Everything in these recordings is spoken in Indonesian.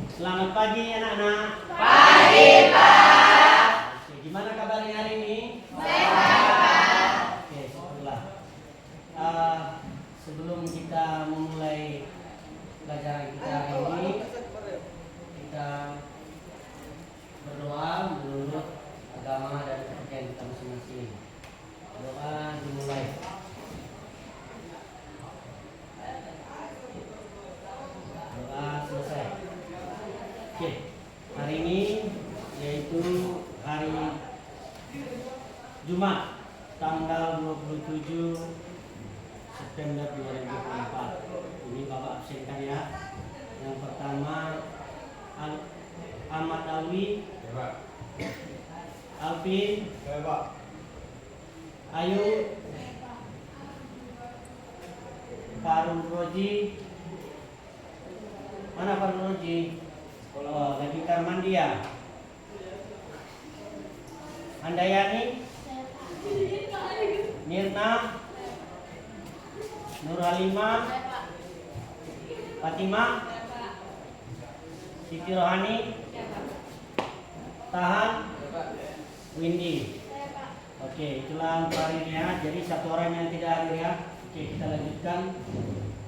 Selamat pagi anak-anak. Pagi, Pak. Oke, gimana kabarnya hari ini? Sehat, Pak. Oke, syukurlah. Sebelum kita memulai pelajaran kita hari ini, kita berdoa menurut agama dan kepercayaan kita masing-masing. Doa dimulai. Doa selesai. Oke, hari ini yaitu hari Jumat tanggal 27 September 2024. Ini Bapak absenkan ya. Yang pertama Ahmad Alwi, Alvin, Ayu, Farul Roji. Mana Farul Roji? Oh, lagi kamar mandi ya. Handayani, Mirna, Nur Halimah, Fatimah, Siti Rohani, Tahan, Windy. Oke, itulah untuk hari ini ya. Jadi satu orang yang tidak hadir ya. Oke, kita lanjutkan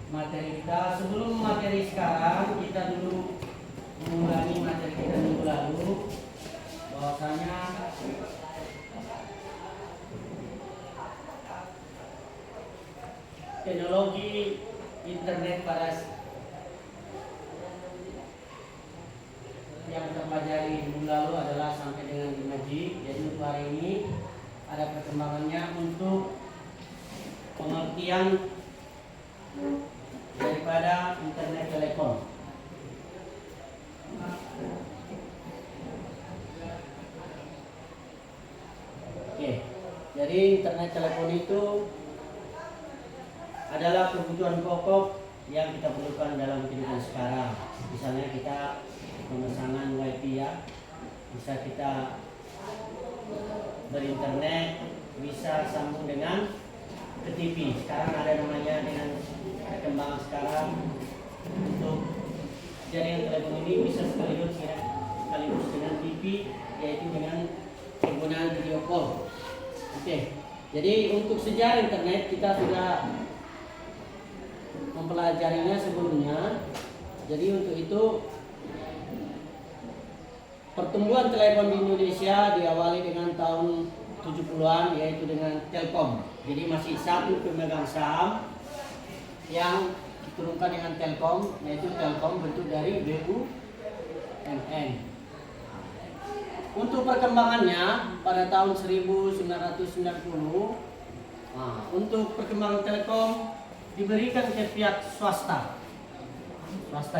materi kita. Sebelum materi sekarang, kita dulu mengulangi materi kita minggu lalu. Bahwasanya teknologi internet pada yang kita pelajari minggu lalu adalah sampai dengan 5G. Jadi untuk hari ini ada perkembangannya untuk pengertian daripada internet telepon. Oke, jadi internet telepon itu adalah kebutuhan pokok yang kita perlukan dalam kehidupan sekarang. Misalnya kita pemesanan wifi ya, bisa kita berinternet, bisa sambung dengan ke TV. Sekarang ada namanya dengan perkembangan sekarang untuk jaringan telepon ini bisa sekaligus dengan TV, yaitu dengan penggunaan video call. Oke, jadi untuk sejarah internet kita sudah mempelajarinya sebelumnya. Jadi untuk itu pertumbuhan telepon di Indonesia diawali dengan tahun 70-an, yaitu dengan Telkom. Jadi masih satu pemegang saham yang diturunkan dengan Telkom, yaitu Telkom bentuk dari BUMN. Untuk perkembangannya pada tahun 1990, untuk perkembangan Telkom diberikan ke pihak swasta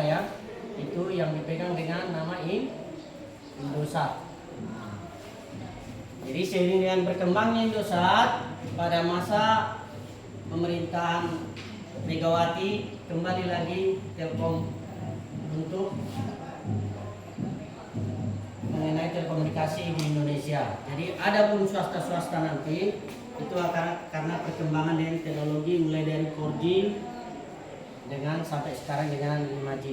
ya, itu yang dipegang dengan nama Indosat. Jadi seiring dengan berkembangnya Indosat pada masa pemerintahan Megawati, kembali lagi Telkom untuk mengenai telekomunikasi di Indonesia. Jadi ada pun swasta nanti itu akan karena perkembangan dengan teknologi mulai dari 4G dengan sampai sekarang dengan 5G.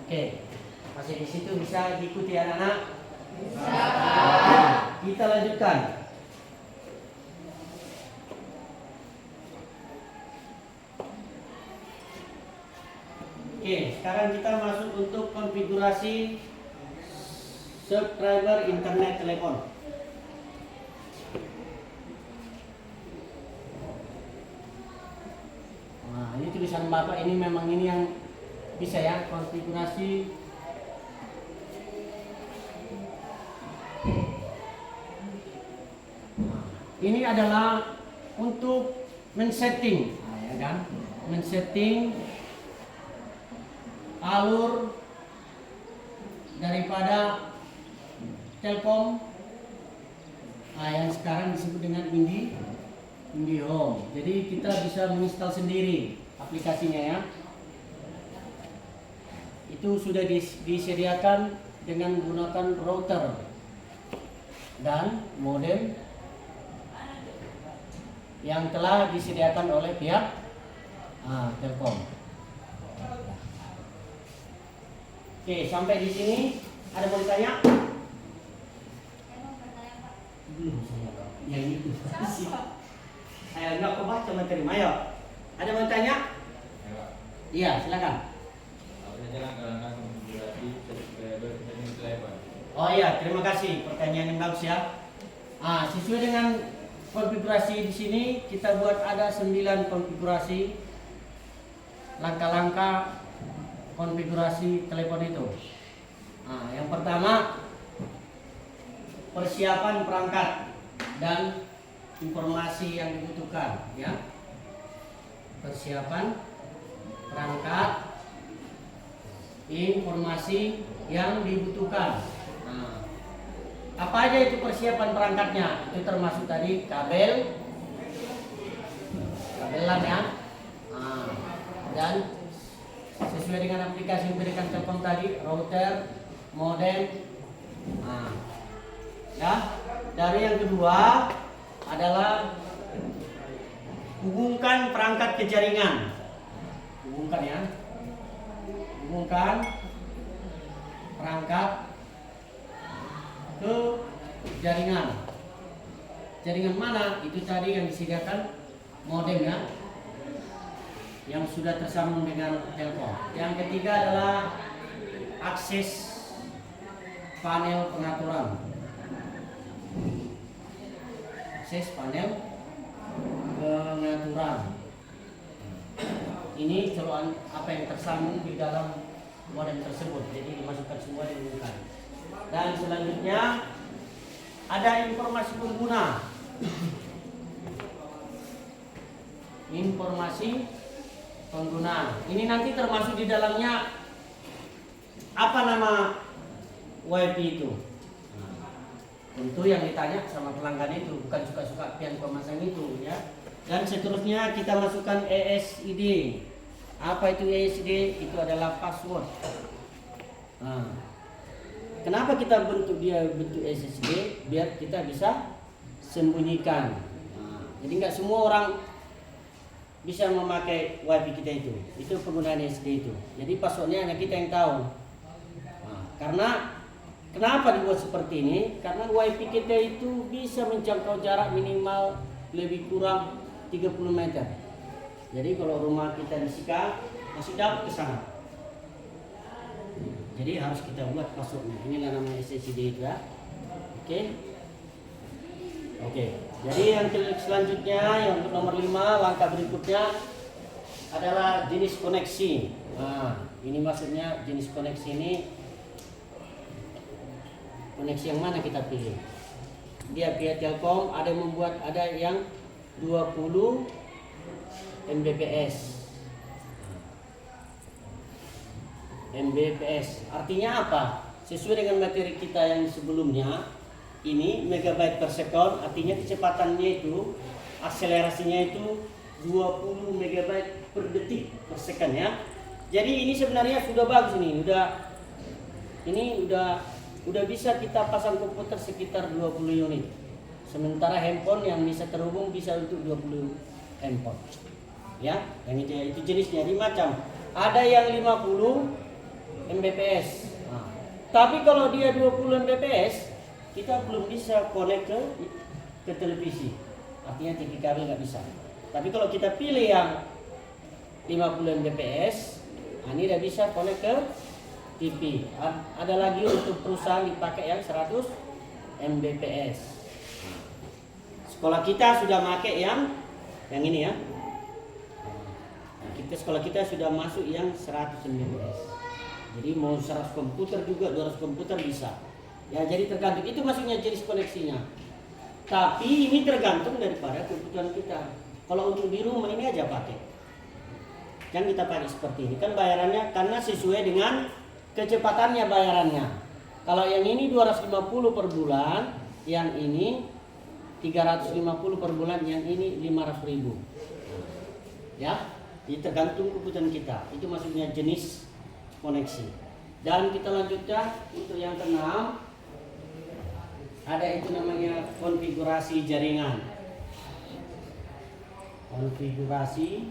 Oke, masih di situ bisa diikuti anak-anak. Kita lanjutkan. Oke, sekarang kita masuk untuk konfigurasi subscriber internet telepon. Nah, ini tulisan Bapak ini memang ini yang bisa ya, konfigurasi ini adalah untuk men-setting, ya kan? Men-setting alur daripada Telkom, yang sekarang disebut dengan IndiHome. Jadi kita bisa menginstal sendiri aplikasinya ya. Itu sudah disediakan dengan menggunakan router dan modem yang telah disediakan oleh pihak Telkom. Oke, sampai di sini ada mau ditanya? Belum saya Pak. Yang itu. Saya enggak kok baca materi. Ayo. Ada mau tanya? Iya, silakan. Oh iya, terima kasih. Pertanyaan yang bagus ya. Sesuai dengan konfigurasi di sini kita buat ada 9 konfigurasi langkah-langkah konfigurasi telepon itu. Yang pertama persiapan perangkat dan informasi yang dibutuhkan ya. Persiapan perangkat, informasi yang dibutuhkan. Apa aja itu persiapan perangkatnya? Itu termasuk tadi kabelan ya, dan sesuai dengan aplikasi yang diberikan Telkom tadi, router, modem. Ya, dari yang kedua adalah hubungkan perangkat ke jaringan. Hubungkan ya, hubungkan perangkat ke jaringan. Jaringan mana? Itu tadi yang disediakan modem ya, yang sudah tersambung dengan Telkom. Yang ketiga adalah akses panel pengaturan. Akses panel pengaturan. Ini colokan apa yang tersambung di dalam modem tersebut. Jadi dimasukkan semua dihubungkan. Dan selanjutnya ada informasi pengguna. Informasi pengguna. Ini nanti termasuk di dalamnya apa nama WiFi itu. Tentu yang ditanya sama pelanggan itu, bukan suka-suka pian pemasang itu ya. Dan seterusnya kita masukkan ESID. Apa itu ESID? Itu adalah password. Kenapa kita bentuk SSD? Biar kita bisa sembunyikan. Jadi nggak semua orang bisa memakai WiFi kita itu. Itu penggunaan SSD itu. Jadi passwordnya hanya kita yang tahu. Karena kenapa dibuat seperti ini? Karena WiFi kita itu bisa menjangkau jarak minimal lebih kurang 30 meter. Jadi kalau rumah kita di Sika masih dapat ke sana. Jadi harus kita buat passwordnya. Inilah nama SSD itu ya. Oke. Jadi yang selanjutnya yang untuk nomor 5 langkah berikutnya adalah jenis koneksi. Ini maksudnya jenis koneksi ini koneksi yang mana kita pilih. Dia via Telkom ada yang membuat ada yang 20 Mbps. Mbps artinya apa? Sesuai dengan materi kita yang sebelumnya, ini megabyte per second, artinya kecepatannya itu, akselerasinya itu 20 megabyte per detik per second ya. Jadi ini sebenarnya sudah bagus ini, udah bisa kita pasang komputer sekitar 20 unit. Sementara handphone yang bisa terhubung bisa untuk 20 handphone. Ya, yang itu jenisnya di macam. Ada yang 50 Mbps. Tapi kalau dia 20 Mbps, kita belum bisa connect ke televisi. Artinya TV kabel nggak bisa. Tapi kalau kita pilih yang 50 Mbps, ini udah bisa connect ke TV. Ada lagi untuk perusahaan dipakai yang 100 Mbps. Sekolah kita sudah pakai yang ini ya. Sekolah kita sudah masuk yang 100 Mbps. Jadi mau 100 komputer juga 200 komputer bisa. Ya jadi tergantung itu maksudnya jenis koneksinya. Tapi ini tergantung daripada kebutuhan kita. Kalau untuk di rumah ini aja pakai. Kan kita pakai seperti ini kan bayarannya karena sesuai dengan kecepatannya bayarannya. Kalau yang ini 250 per bulan, yang ini 350 per bulan, yang ini 500.000. Ya, jadi tergantung kebutuhan kita. Itu maksudnya jenis koneksi. Dan kita lanjutkan untuk yang keenam, ada itu namanya konfigurasi jaringan. Konfigurasi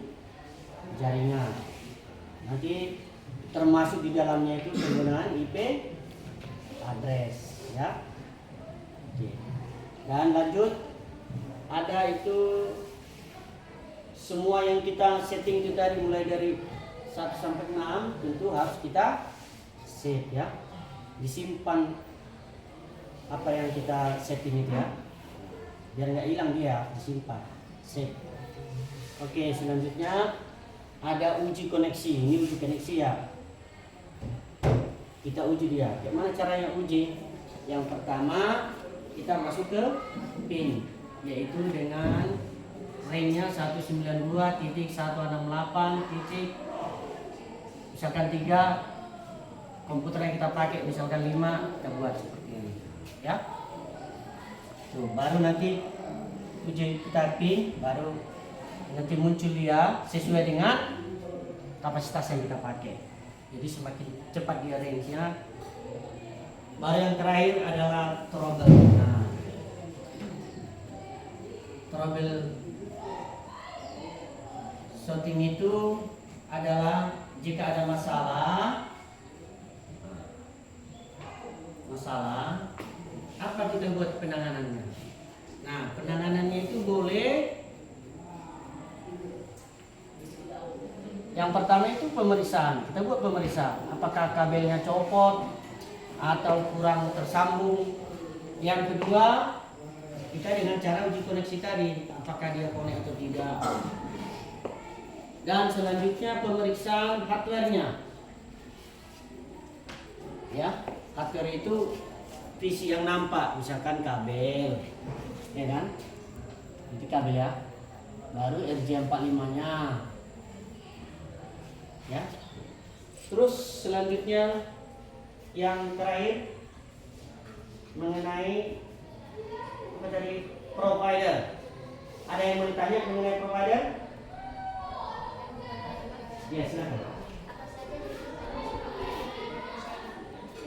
jaringan. Nanti termasuk di dalamnya itu penggunaan IP address ya. Oke. Dan lanjut, ada itu semua yang kita setting itu tadi mulai dari 1 sampai 6 tentu harus kita save ya, disimpan apa yang kita setting itu ya, biar nggak hilang dia, disimpan save. Oke, selanjutnya ada uji koneksi. Ini uji koneksi ya, kita uji dia. Bagaimana caranya uji? Yang pertama kita masuk ke pin, yaitu dengan range-nya 192.168. Misalkan 3, komputer yang kita pakai misalkan 5, kita buat seperti ini ya. Tuh, baru nanti uji kita pin, baru nanti muncul dia sesuai dengan kapasitas yang kita pakai. Jadi semakin cepat dia range-nya. Baru yang terakhir adalah trouble. Nah, trouble shooting itu adalah jika ada masalah, apa kita buat penanganannya? Nah, penanganannya itu boleh. Yang pertama itu pemeriksaan. Kita buat pemeriksaan. Apakah kabelnya copot atau kurang tersambung. Yang kedua, kita dengan cara uji koneksi tadi, apakah dia connect atau tidak. Dan selanjutnya pemeriksaan hardware-nya. Ya, hardware itu visi yang nampak, misalkan kabel, ya kan? Itu kabel ya. Baru RJ45-nya. Ya. Terus selanjutnya yang terakhir mengenai apa tadi, provider. Ada yang mau ditanya mengenai provider? Ya, silakan.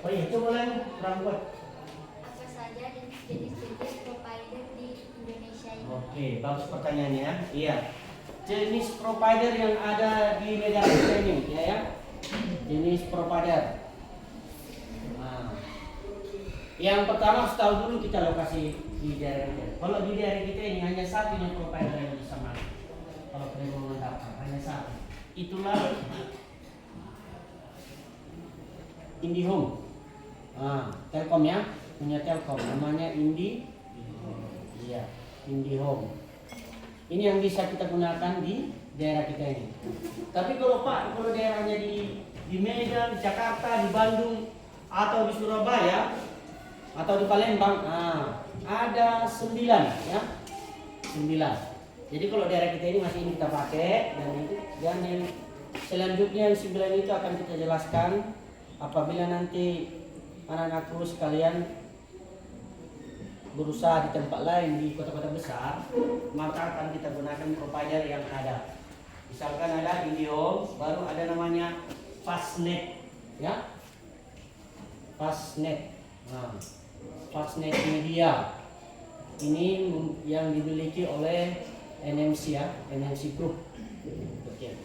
Oh iya, coba lagi buat. Apa saja jenis-jenis provider di Indonesia ini? Oke, bagus pertanyaannya. Iya. Jenis provider yang ada di negara kita ini, ya. Jenis provider. Nah, yang pertama harus tahu dulu kita lokasi di daerah kita. Kalau di daerah kita ini hanya satu yang provider yang bisa masuk. Kalau kalian mau mendaftar hanya satu. Itulah IndiHome. Telkom ya, punya Telkom, namanya IndiHome. Ini yang bisa kita gunakan di daerah kita ini. Tapi kalau Pak, kalau daerahnya di Medan, di Jakarta, di Bandung, atau di Surabaya, atau di Palembang, ada 9 ya, 9. Jadi kalau daerah kita ini masih ini kita pakai, dan yang selanjutnya yang 9 itu akan kita jelaskan apabila nanti anak-anakku sekalian berusaha di tempat lain di kota-kota besar, maka akan kita gunakan provider yang ada. Misalkan ada IndiHome, baru ada namanya Fastnet, ya, Fastnet. Nah, Fastnet Media ini yang dimiliki oleh NMC ya, NMC Group. Oke.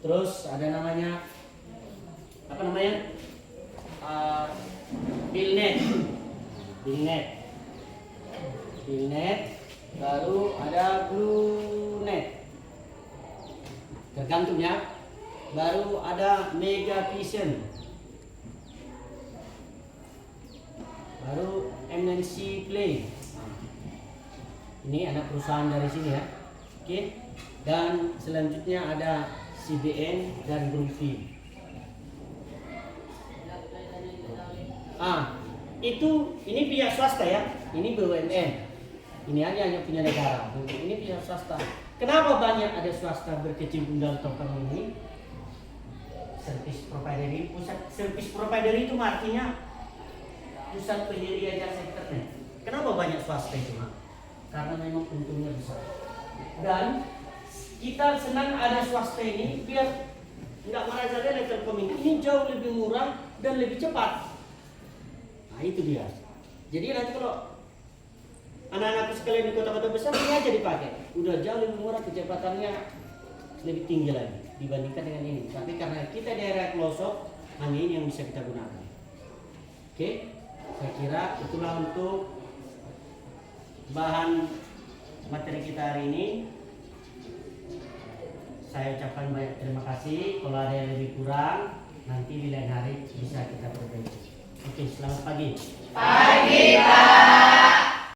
Terus ada namanya apa namanya? Billnet, baru ada BlueNet, tergantung ya. Baru ada Megavision, baru MNC Play. Ini anak perusahaan dari sini ya. Oke. Dan selanjutnya ada CBN dan Grupi. Ini pihak swasta ya. Ini BUMN. Ini hanya punya negara. Ini pihak swasta. Kenapa banyak ada swasta berkecimpung dalam Telkom ini? Service provider ini, pusat service provider itu artinya pusat penyedia jasa internet. Kenapa banyak swasta itu, Mak? Karena memang untungnya besar. Dan kita senang ada swasta ini biar nggak merajalela Telkom ini jauh lebih murah dan lebih cepat. Nah itu dia. Jadi nanti kalau anak-anak sekalian di kota-kota besar ini aja dipakai, udah jauh lebih murah, kecepatannya lebih tinggi lagi dibandingkan dengan ini. Tapi karena kita daerah pelosok, angin yang bisa kita gunakan. Oke, saya kira itulah untuk bahan materi kita hari ini. Saya ucapkan banyak terima kasih. Kalau ada yang lebih kurang, nanti di lain hari bisa kita perbaiki. Oke, selamat pagi. Pagi, Pak.